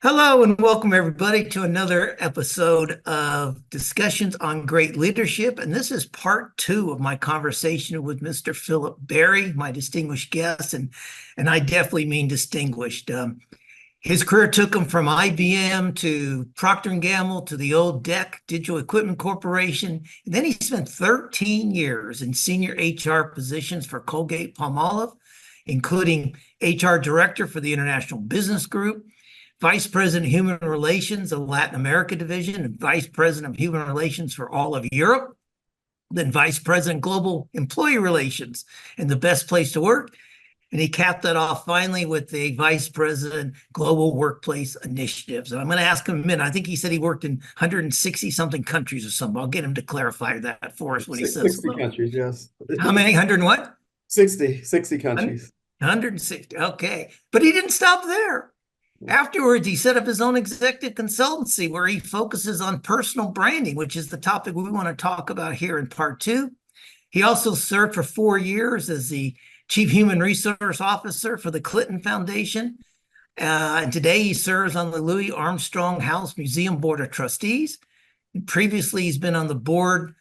Hello and welcome everybody to another episode of Discussions on Great Leadership. And this is part two of my conversation with Mr. Philip Berry, my distinguished guest, and I definitely mean distinguished. His career took him from IBM to Procter & Gamble to the old DEC, Digital Equipment Corporation. And then he spent 13 years in senior HR positions for Colgate-Palmolive, including HR Director for the International Business Group, Vice President of Human Relations of Latin America Division, and Vice President of Human Relations for all of Europe, then Vice President Global Employee Relations and the Best Place to Work. And he capped that off finally with the Vice President Global Workplace Initiatives. And I'm going to ask him a minute. I think he said he worked in 160 something countries or something. I'll get him to clarify that for us when he says 60 countries, yes. How many? 100 and what? 60 countries. 160. Okay. But he didn't stop there. Afterwards, he set up his own executive consultancy where he focuses on personal branding, which is the topic we want to talk about here in part two. He also served for 4 years as the Chief Human Resource Officer for the Clinton Foundation. And today he serves on the Louis Armstrong House Museum Board of Trustees. And previously, he's been on the board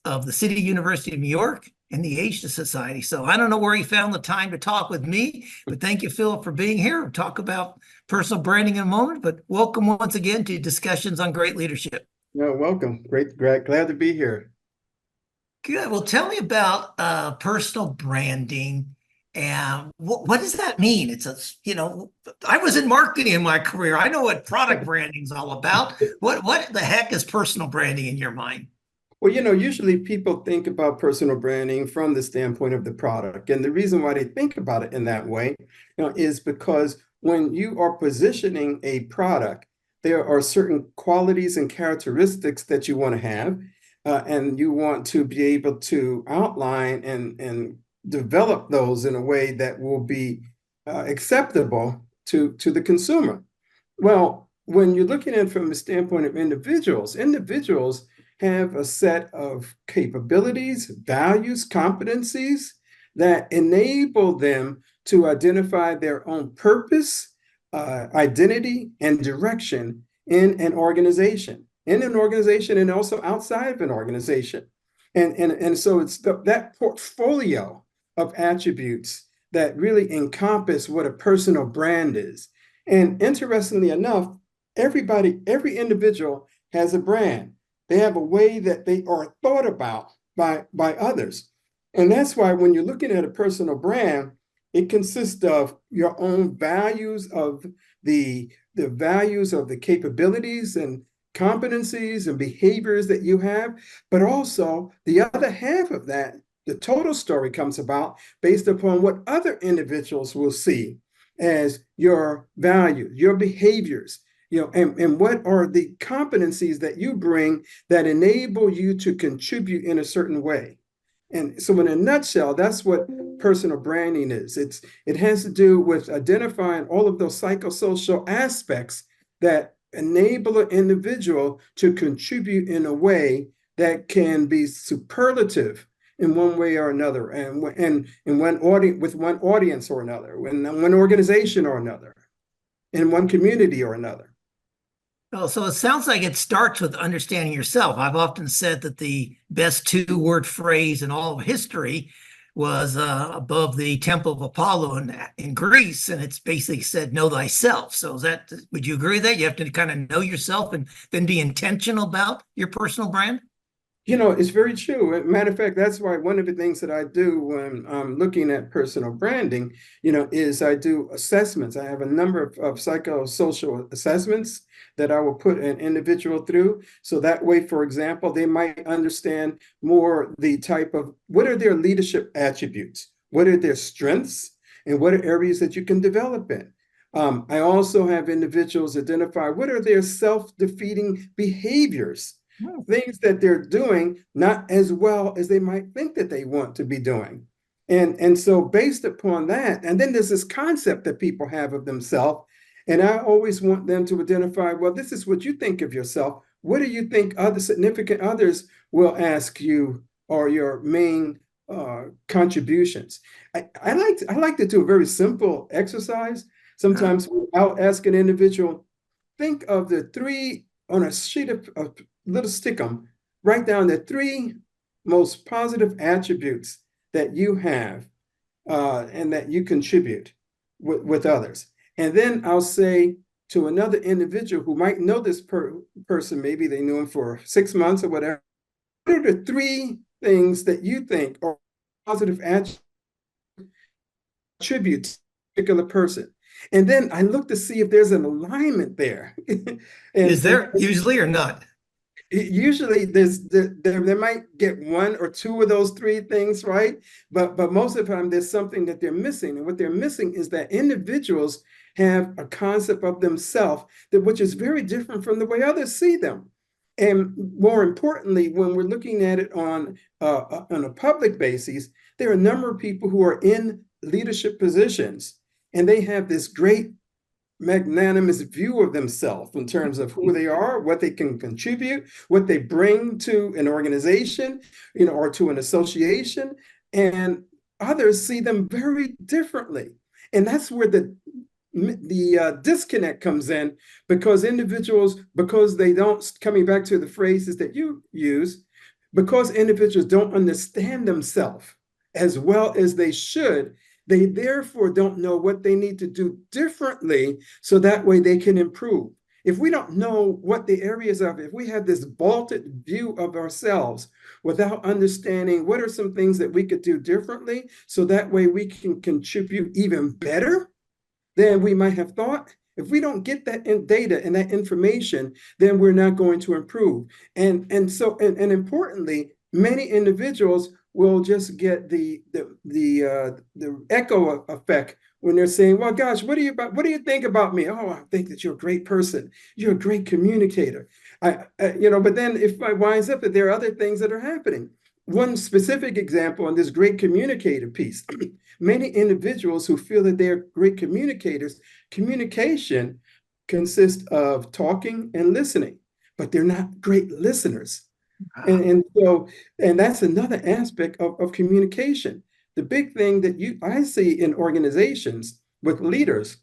of the City University of New York and the Asia Society. So I don't know where he found the time to talk with me, but thank you, Philip, for being here. We'll talk about personal branding in a moment, but welcome once again to Discussions on Great Leadership. No, welcome. Great, glad to be here. Good. Well, tell me about personal branding and what does that mean? I was in marketing in my career. I know what product branding is all about. What the heck is personal branding in your mind? Well, usually people think about personal branding from the standpoint of the product. And the reason why they think about it in that way, is because when you are positioning a product, there are certain qualities and characteristics that you want to have, and you want to be able to outline and develop those in a way that will be acceptable to the consumer. Well, when you're looking at it from the standpoint of individuals have a set of capabilities, values, competencies that enable them to identify their own purpose, identity, and direction in an organization, and also outside of an organization. And so it's that portfolio of attributes that really encompass what a personal brand is. And interestingly enough, every individual has a brand. They have a way that they are thought about by others. And that's why when you're looking at a personal brand, it consists of your own values of the values of the capabilities and competencies and behaviors that you have, but also the other half of that, the total story comes about based upon what other individuals will see as your values, your behaviors, and what are the competencies that you bring that enable you to contribute in a certain way. And so in a nutshell, that's what personal branding is. It has to do with identifying all of those psychosocial aspects that enable an individual to contribute in a way that can be superlative in one way or another, and with one audience or another, in one organization or another, in one community or another. Oh, so it sounds like it starts with understanding yourself. I've often said that the best two-word phrase in all of history was above the Temple of Apollo in Greece, and it's basically said, know thyself. So would you agree with that? You have to kind of know yourself and then be intentional about your personal brand? It's very true. Matter of fact, that's why one of the things that I do when I'm looking at personal branding, is I do assessments. I have a number of psychosocial assessments that I will put an individual through. So that way, for example, they might understand more the type of what are their leadership attributes, what are their strengths, and what are areas that you can develop in. I also have individuals identify what are their self-defeating behaviors. Things that they're doing not as well as they might think that they want to be doing. And so based upon that, and then there's this concept that people have of themselves, and I always want them to identify, well, this is what you think of yourself. What do you think other significant others will ask you are your main contributions? I like to do a very simple exercise. Sometimes I'll ask an individual, think of the three on a sheet of little stickum, write down the three most positive attributes that you have and that you contribute with others. And then I'll say to another individual who might know this person, maybe they knew him for 6 months or whatever, what are the three things that you think are positive attributes to a particular person? And then I look to see if there's an alignment there. Is and there usually or not? usually they might get one or two of those three things right, but most of the time there's something that they're missing, and what they're missing is that individuals have a concept of themselves that which is very different from the way others see them. And more importantly, when we're looking at it on a public basis, there are a number of people who are in leadership positions, and they have this great magnanimous view of themselves in terms of who they are, what they can contribute, what they bring to an organization, or to an association, and others see them very differently. And that's where the disconnect comes in, because individuals, because they don't, coming back to the phrases that you use, because individuals don't understand themselves as well as they should, they therefore don't know what they need to do differently so that way they can improve. If we don't know what the areas of, if we have this vaulted view of ourselves without understanding what are some things that we could do differently so that way we can contribute even better than we might have thought. If we don't get that data and that information, then we're not going to improve. And importantly, many individuals will just get the echo effect when they're saying, "Well, gosh, what do you think about me?" "Oh, I think that you're a great person. You're a great communicator." But then if it winds up that there are other things that are happening. One specific example on this great communicator piece. Many individuals who feel that they're great communicators, communication consists of talking and listening, but they're not great listeners. And that's another aspect of communication. The big thing that I see in organizations with leaders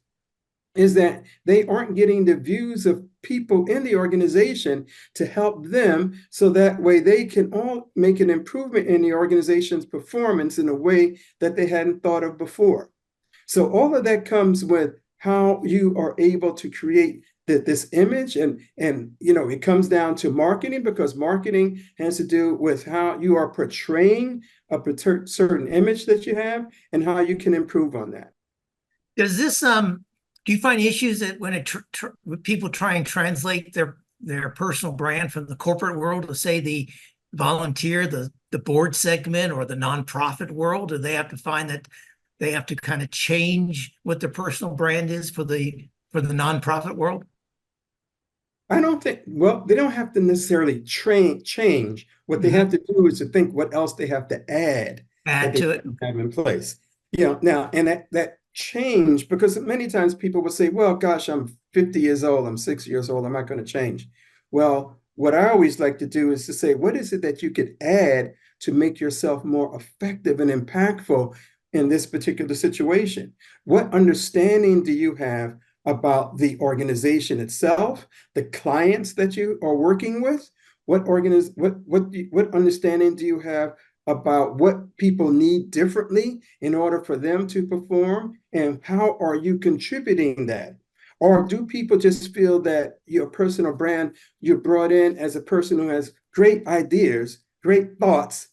is that they aren't getting the views of people in the organization to help them so that way they can all make an improvement in the organization's performance in a way that they hadn't thought of before. So all of that comes with how you are able to create this image, and it comes down to marketing, because marketing has to do with how you are portraying a certain image that you have and how you can improve on that. Does this do you find issues that when people try and translate their personal brand from the corporate world to, say, the volunteer, the board segment, or the nonprofit world? Do they have to find that they have to kind of change what their personal brand is for the nonprofit world? I don't think, well, they don't have to necessarily change. What they have to do is to think what else they have to add that Add they to it. have in place. Now, and that change, because many times people will say, well, gosh, I'm 50 years old, I'm 60 years old, I'm not going to change. Well, what I always like to do is to say, what is it that you could add to make yourself more effective and impactful in this particular situation? What understanding do you have about the organization itself, the clients that you are working with? What understanding do you have about what people need differently in order for them to perform, and how are you contributing that? Or do people just feel that your personal brand, you're brought in as a person who has great ideas, great thoughts,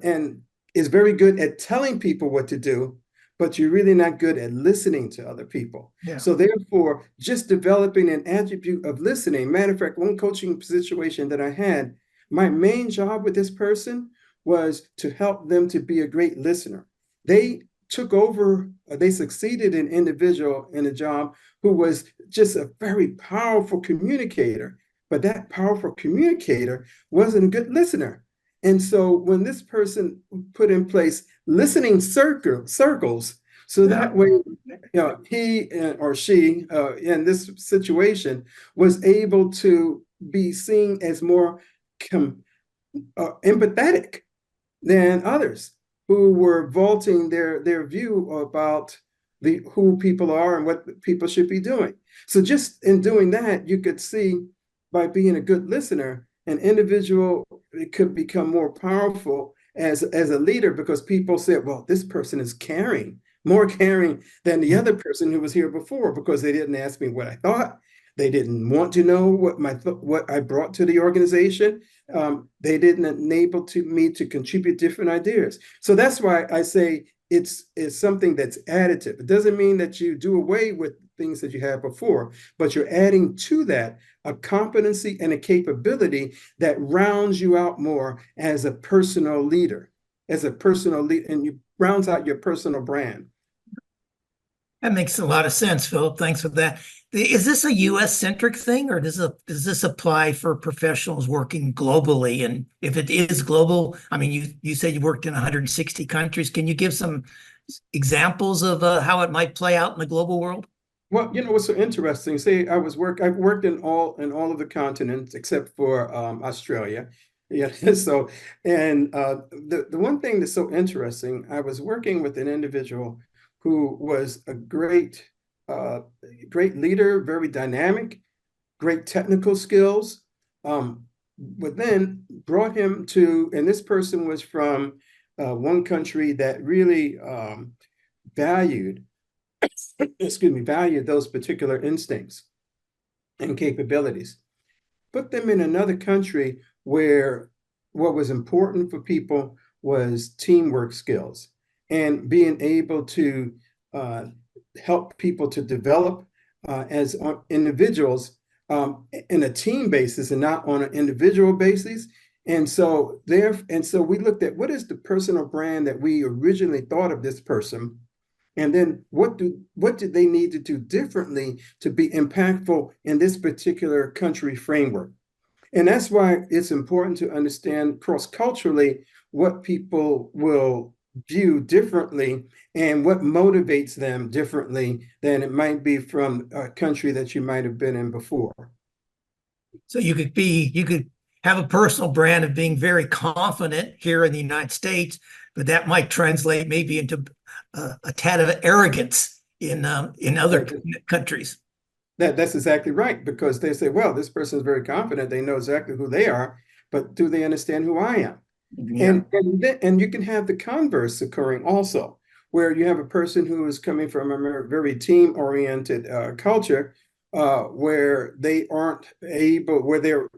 and is very good at telling people what to do, but you're really not good at listening to other people? Yeah. So therefore, just developing an attribute of listening. Matter of fact, one coaching situation that I had, my main job with this person was to help them to be a great listener. They took over, they succeeded an individual in a job who was just a very powerful communicator, but that powerful communicator wasn't a good listener. And so when this person put in place listening circles, so that way, he or she in this situation was able to be seen as more empathetic than others who were vaulting their view about the who people are and what people should be doing. So just in doing that, you could see by being a good listener, an individual it could become more powerful as a leader because people said, well, this person is caring, more caring than the other person who was here before because they didn't ask me what I thought. They didn't want to know what I brought to the organization. They didn't enable me to contribute different ideas. So that's why I say it's something that's additive. It doesn't mean that you do away with things that you had before, but you're adding to that a competency and a capability that rounds you out more as a personal leader, and you rounds out your personal brand. That makes a lot of sense, Philip. Thanks for that. Is this a US centric thing, or does this apply for professionals working globally? And if it is global, I mean, you said you worked in 160 countries. Can you give some examples of how it might play out in the global world? Well, what's so interesting? Say I've worked in all of the continents except for Australia. Yeah. So, and the one thing that's so interesting, I was working with an individual who was a uh, great leader, very dynamic, great technical skills. But then brought him to, and this person was from one country that really valued excuse me, valued those particular instincts and capabilities. Put them in another country where what was important for people was teamwork skills and being able to uh, help people to develop as individuals in a team basis and not on an individual basis. And so we looked at what is the personal brand that we originally thought of this person, and then what did they need to do differently to be impactful in this particular country framework? And that's why it's important to understand cross-culturally what people will view differently and what motivates them differently than it might be from a country that you might have been in before. So you could have a personal brand of being very confident here in the United States, but that might translate maybe into a tad of arrogance in other countries. That's exactly right, because they say, well, this person is very confident. They know exactly who they are, but do they understand who I am? Yeah. And you can have the converse occurring also, where you have a person who is coming from a very team-oriented culture, where they aren't able, where they're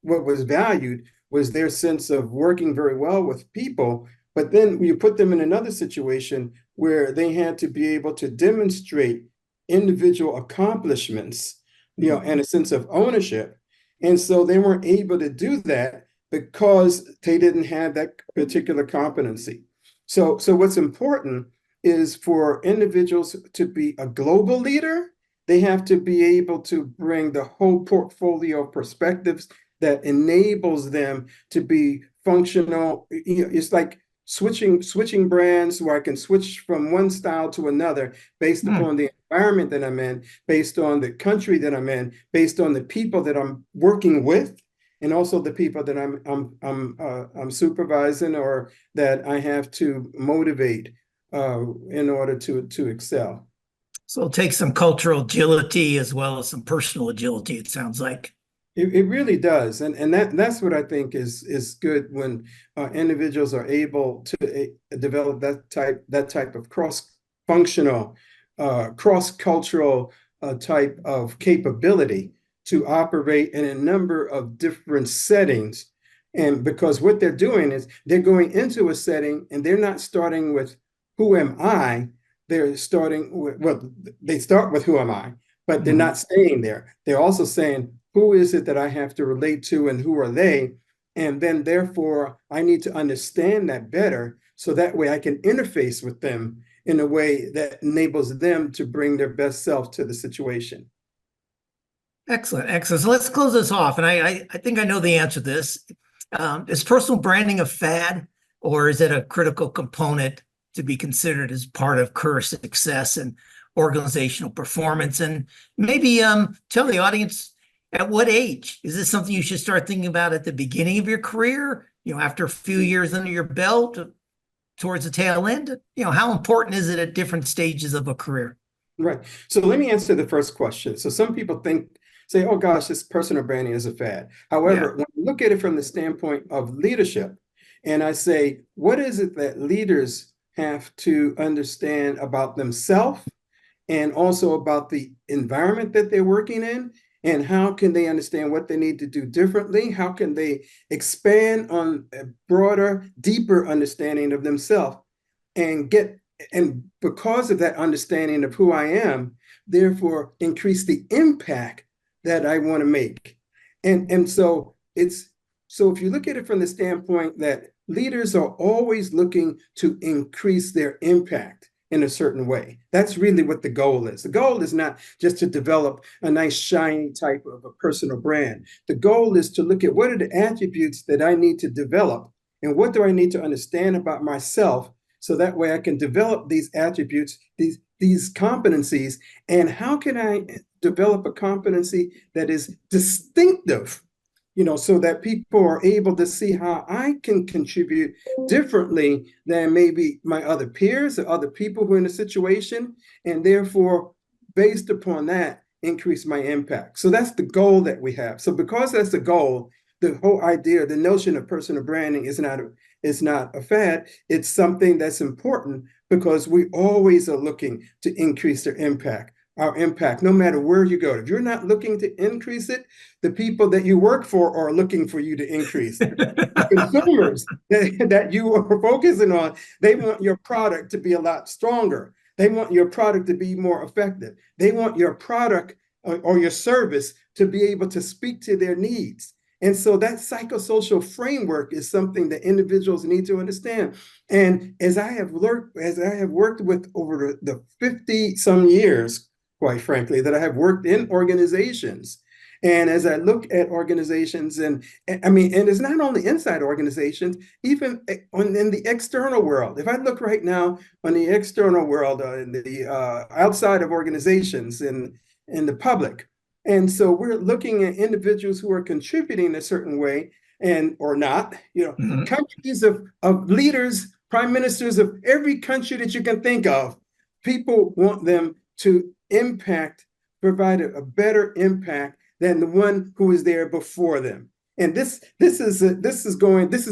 what was valued was their sense of working very well with people. But then you put them in another situation where they had to be able to demonstrate individual accomplishments, and a sense of ownership. And so they weren't able to do that because they didn't have that particular competency. So what's important is for individuals to be a global leader, they have to be able to bring the whole portfolio of perspectives that enables them to be functional. It's like switching brands where I can switch from one style to another based upon the environment that I'm in, based on the country that I'm in, based on the people that I'm working with, and also the people that I'm supervising or that I have to motivate in order to excel. So it'll take some cultural agility as well as some personal agility, it sounds like. It really does, and that's what I think is good when individuals are able to develop that type of cross-functional, cross-cultural type of capability to operate in a number of different settings. And because what they're doing is they're going into a setting and they're not starting with who am I, they're starting with, well, they start with who am I, but they're not staying there. They're also saying, who is it that I have to relate to and who are they? And then therefore, I need to understand that better so that way I can interface with them in a way that enables them to bring their best self to the situation. Excellent, excellent. So let's close this off. And I think I know the answer to this. Is personal branding a fad, or is it a critical component to be considered as part of career success and organizational performance? And maybe tell the audience, at what age? Is this something you should start thinking about at the beginning of your career, after a few years under your belt? towards the tail end, how important is it at different stages of a career? Right. So let me answer the first question. So some people say, oh gosh, this personal branding is a fad. Yeah. However, when you look at it from the standpoint of leadership, and I say, what is it that leaders have to understand about themselves and also about the environment that they're working in? And how can they understand what they need to do differently? How can they expand on a broader, deeper understanding of themselves and because of that understanding of who I am, therefore increase the impact that I want to make. And so if you look at it from the standpoint that leaders are always looking to increase their impact in a certain way. That's really what the goal is. The goal is not just to develop a nice shiny type of a personal brand. The goal is to look at what are the attributes that I need to develop and what do I need to understand about myself so that way I can develop these attributes, these competencies, and how can I develop a competency that is distinctive, so that people are able to see how I can contribute differently than maybe my other peers or other people who are in a situation, and therefore, based upon that, increase my impact. So that's the goal that we have. So because that's the goal, the whole idea, the notion of personal branding is not a fad. It's something that's important because we always are looking to increase our impact, no matter where you go. If you're not looking to increase it, the people that you work for are looking for you to increase. The consumers that you are focusing on, they want your product to be a lot stronger. They want your product to be more effective. They want your product or your service to be able to speak to their needs. And so that psychosocial framework is something that individuals need to understand. And as I have worked with over the 50 some years, quite frankly, that I have worked in organizations. And as I look at organizations, and it's not only inside organizations, even in the external world. If I look right now on the external world, in the outside of organizations, in the public, and so we're looking at individuals who are contributing a certain way or not, Mhm. countries of leaders, prime ministers of every country that you can think of. People want them to provide a better impact than the one who was there before them. And this has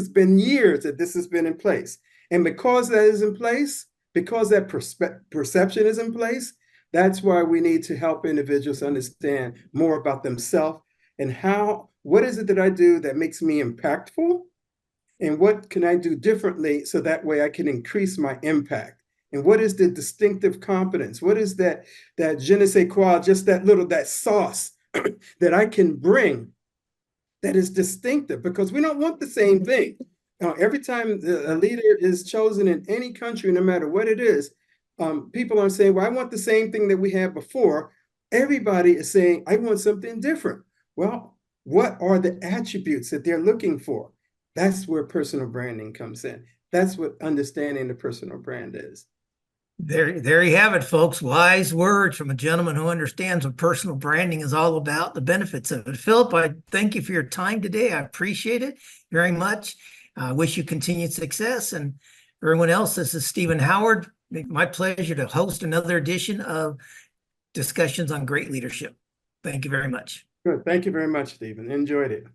been years that this has been in place. And because that is in place, because that perception is in place, that's why we need to help individuals understand more about themselves and what is it that I do that makes me impactful, and what can I do differently so that way I can increase my impact. And what is the distinctive competence? What is that je ne sais quoi, just that sauce that I can bring that is distinctive? Because we don't want the same thing. Every time a leader is chosen in any country, no matter what it is, people are saying, well, I want the same thing that we had before. Everybody is saying, I want something different. Well, what are the attributes that they're looking for? That's where personal branding comes in. That's what understanding the personal brand is. There you have it, folks. Wise words from a gentleman who understands what personal branding is all about, the benefits of it. Philip, I thank you for your time today. I appreciate it very much. I wish you continued success. And everyone else, this is Stephen Howard. My pleasure to host another edition of Discussions on Great Leadership. Thank you very much. Good. Thank you very much, Stephen. Enjoyed it.